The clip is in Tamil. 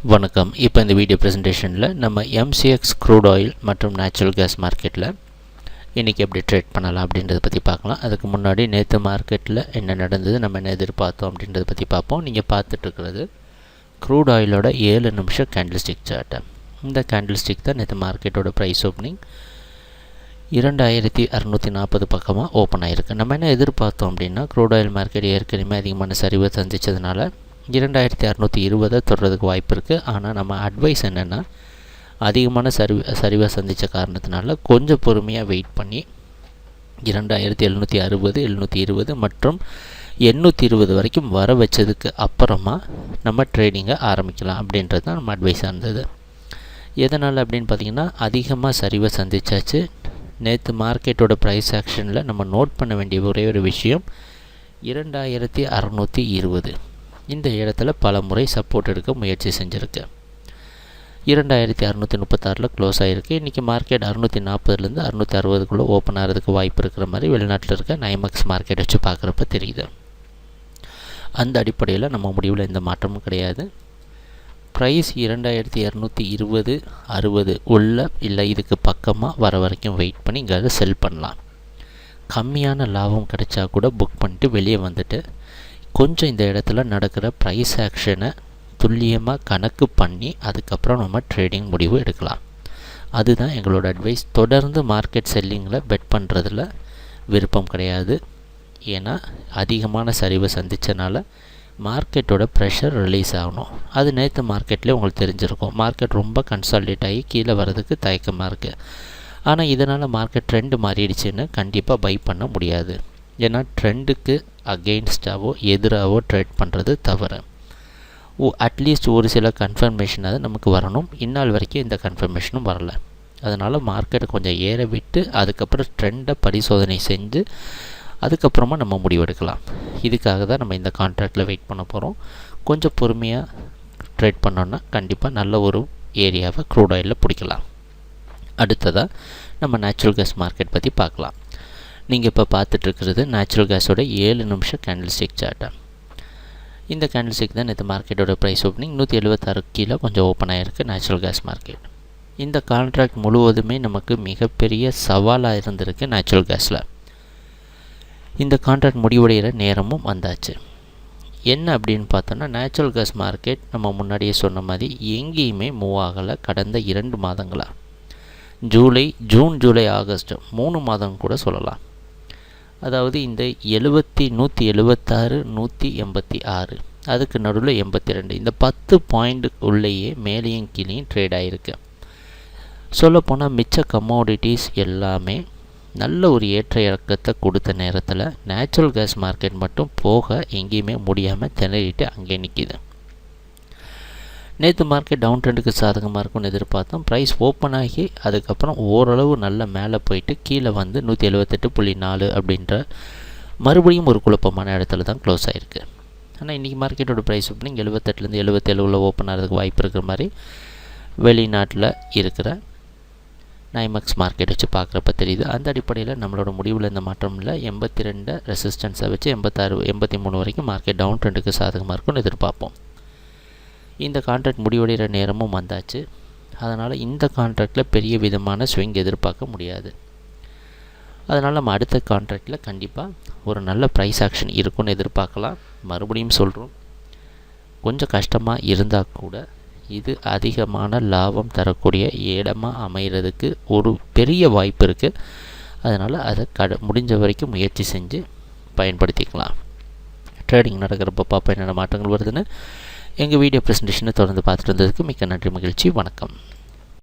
வணக்கம். இப்போ இந்த வீடியோ ப்ரெசன்டேஷனில் நம்ம MCX க்ரூட் ஆயில் மற்றும் நேச்சுரல் கேஸ் மார்க்கெட்டில் இன்றைக்கி எப்படி ட்ரேட் பண்ணலாம் அப்படின்றத பற்றி பார்க்கலாம். அதுக்கு முன்னாடி நேற்று மார்க்கெட்டில் என்ன நடந்தது, நம்ம என்ன எதிர்பார்த்தோம் அப்படின்றத பற்றி பார்ப்போம். நீங்கள் பார்த்துட்ருக்கிறது க்ரூட் ஆயிலோட 7 நிமிஷம் கேண்டில்ஸ்டிக் சார்ட்டு. இந்த கேண்டில்ஸ்டிக் தான் நேற்று மார்க்கெட்டோட ப்ரைஸ் ஓப்பனிங் 2640 பக்கமாக ஓப்பன் ஆகிருக்கு. நம்ம என்ன எதிர்பார்த்தோம் அப்படின்னா, க்ரூட் ஆயில் மார்க்கெட் ஏற்கனவே அதிகமான சரிவை சந்தித்ததுனால 2620 தொடுறதுக்கு வாய்ப்பு இருக்குது. ஆனால் நம்ம அட்வைஸ் என்னென்னா, அதிகமான சரிவை சந்தித்த காரணத்தினால கொஞ்சம் பொறுமையாக வெயிட் பண்ணி 2760 720 மற்றும் 820 வரைக்கும் வர வச்சதுக்கு அப்புறமா நம்ம ட்ரேடிங்கை ஆரம்பிக்கலாம் அப்படின்றது தான் நம்ம அட்வைஸாக இருந்தது. எதனால் அப்படின்னு பார்த்திங்கன்னா, அதிகமாக சரிவை சந்தித்தாச்சு. நேற்று மார்க்கெட்டோட ப்ரைஸ் ஆக்ஷனில் நம்ம நோட் பண்ண வேண்டிய ஒரே ஒரு விஷயம் 2620 இந்த இடத்துல பல முறை சப்போர்ட் எடுக்க முயற்சி செஞ்சுருக்கு. 2636 க்ளோஸ் ஆகிருக்கு. இன்றைக்கி மார்க்கெட் 640லேருந்து 660க்குள்ளே ஓப்பன் ஆகிறதுக்கு வாய்ப்பு இருக்கிற மாதிரி வெளிநாட்டில் இருக்க NYMEX மார்க்கெட் வச்சு பார்க்குறப்ப தெரியுது. அந்த அடிப்படையில் நம்ம முடிவில் எந்த மாற்றமும் கிடையாது. ப்ரைஸ் 2220 60 உள்ள இல்லை இதுக்கு பக்கமாக வர வரைக்கும் வெயிட் பண்ணி இங்கே செல் பண்ணலாம். கம்மியான லாபம் கிடைச்சா கூட புக் பண்ணிட்டு வெளியே வந்துட்டு கொஞ்சம் இந்த இடத்துல நடக்கிற ப்ரைஸ் ஆக்ஷனை துல்லியமாக கணக்கு பண்ணி அதுக்கப்புறம் நம்ம ட்ரேடிங் முடிவு எடுக்கலாம். அதுதான் எங்களோட அட்வைஸ். தொடர்ந்து மார்க்கெட் செல்லிங்கில் பெட் பண்ணுறதுல விருப்பம் கிடையாது. ஏன்னா அதிகமான சரிவை சந்தித்தனால மார்க்கெட்டோட ப்ரெஷர் ரிலீஸ் ஆகணும். அது நேற்று மார்க்கெட்லேயே உங்களுக்கு தெரிஞ்சிருக்கும். மார்க்கெட் ரொம்ப கன்சாலிடேட் ஆகி கீழே வர்றதுக்கு தயக்கமாக இருக்குது. ஆனால் இதனால் மார்க்கெட் ட்ரெண்டு மாறிடுச்சுன்னு கண்டிப்பாக பை பண்ண முடியாது. ஏன்னா ட்ரெண்டுக்கு அகெயின்ஸ்டாவோ எதிராகவோ ட்ரேட் பண்ணுறது தவிர அட்லீஸ்ட் ஒரு சில கன்ஃபர்மேஷனாவது நமக்கு வரணும். இந்நாள் வரைக்கும் இந்த கன்ஃபர்மேஷனும் வரலை. அதனால் மார்க்கெட்டை கொஞ்சம் ஏற விட்டு அதுக்கப்புறம் ட்ரெண்டை பரிசோதனை செஞ்சு அதுக்கப்புறமா நம்ம முடிவெடுக்கலாம். இதுக்காக தான் நம்ம இந்த கான்ட்ராக்டில் வெயிட் பண்ண போகிறோம். கொஞ்சம் பொறுமையாக ட்ரேட் பண்ணோன்னா கண்டிப்பாக நல்ல ஒரு ஏரியாவை க்ரூட் ஆயிலில் பிடிக்கலாம். அடுத்ததாக நம்ம நேச்சுரல் கேஸ் மார்க்கெட் பற்றி பார்க்கலாம். நீங்கள் இப்போ பார்த்துட்ருக்கிறது நேச்சுரல் கேஸோட 7 நிமிஷம் கேண்டில்ஸ்டிக் சார்ட்டை. இந்த கேண்டில்ஸ்டிக் தான் நேற்று மார்க்கெட்டோட ப்ரைஸ் ஓப்பனிங் 176 கீழே கொஞ்சம் ஓப்பன் ஆகிருக்கு நேச்சுரல் கேஸ் மார்க்கெட். இந்த கான்ட்ராக்ட் முழுவதுமே நமக்கு மிகப்பெரிய சவாலாக இருந்திருக்கு நேச்சுரல் கேஸில். இந்த கான்ட்ராக்ட் முடிவடைகிற நேரமும் வந்தாச்சு. என்ன அப்படின்னு பார்த்தோன்னா, நேச்சுரல் கேஸ் மார்க்கெட் நம்ம முன்னாடியே சொன்ன மாதிரி எங்கேயுமே மூவ் ஆகலை கடந்த 2 மாதங்களாக. ஜூன் ஜூலை ஆகஸ்ட் 3 மாதம் கூட சொல்லலாம். அதாவது இந்த 176 186 அதுக்கு நடுவில் 82 இந்த 10 பாயிண்ட் உள்ளேயே மேலேயும் கீழேயும் ட்ரேட் ஆகிருக்கு. சொல்லப்போனால் மிச்ச கமோடிட்டிஸ் எல்லாமே நல்ல ஒரு ஏற்ற இறக்கத்தை கொடுத்த நேரத்தில் நேச்சுரல் கேஸ் மார்க்கெட் மட்டும் போக எங்கேயுமே முடியாமல் திணறிட்டு அங்கே நிற்கிது. நேற்று மார்க்கெட் டவுன் ட்ரெண்டுக்கு சாதகமாக இருக்கும்னு எதிர்பார்த்தோம். ப்ரைஸ் ஓப்பன் ஆகி அதுக்கப்புறம் ஓரளவு நல்ல மேலே போயிட்டு கீழே வந்து 178.4 அப்படின்ற மறுபடியும் ஒரு குழப்பமான இடத்துல தான் க்ளோஸ் ஆகிருக்கு. ஆனால் இன்றைக்கி மார்க்கெட்டோட ப்ரைஸ் ஓப்பனிங் 78லேருந்து 77 ஓப்பன் ஆகிறதுக்கு வாய்ப்பு இருக்கிற மாதிரி வெளிநாட்டில் இருக்கிற NYMEX மார்க்கெட் வச்சு பார்க்குறப்ப தெரியுது. அந்த அடிப்படையில் நம்மளோட முடிவில் எந்த மாற்றம் இல்லை. 82 ரெசிஸ்டன்ஸை வச்சு 86 83 வரைக்கும் மார்க்கெட் டவுன் ட்ரெண்டுக்கு சாதகமாக இருக்கும்னு எதிர்பார்ப்போம். இந்த கான்ட்ராக்ட் முடிவடைகிற நேரமும் வந்தாச்சு. அதனால் இந்த கான்ட்ராக்டில் பெரிய விதமான ஸ்விங் எதிர்பார்க்க முடியாது. அதனால் நம்ம அடுத்த கான்ட்ராக்டில் கண்டிப்பாக ஒரு நல்ல ப்ரைஸ் ஆக்ஷன் இருக்குன்னு எதிர்பார்க்கலாம். மறுபடியும் சொல்கிறோம், கொஞ்சம் கஷ்டமாக இருந்தால் கூட இது அதிகமான லாபம் தரக்கூடிய இடமாக அமைகிறதுக்கு ஒரு பெரிய வாய்ப்பு இருக்குது. அதனால் அதை முடிஞ்ச வரைக்கும் முயற்சி செஞ்சு பயன்படுத்திக்கலாம். ட்ரேடிங் நடக்கிறப்ப பார்ப்போம் என்னென்ன மாற்றங்கள் வருதுன்னு. எங்கள் வீடியோ ப்ரெசன்டேஷனை தொடர்ந்து பார்த்துட்டு இருந்ததுக்கு மிக்க நன்றி, மகிழ்ச்சி, வணக்கம்.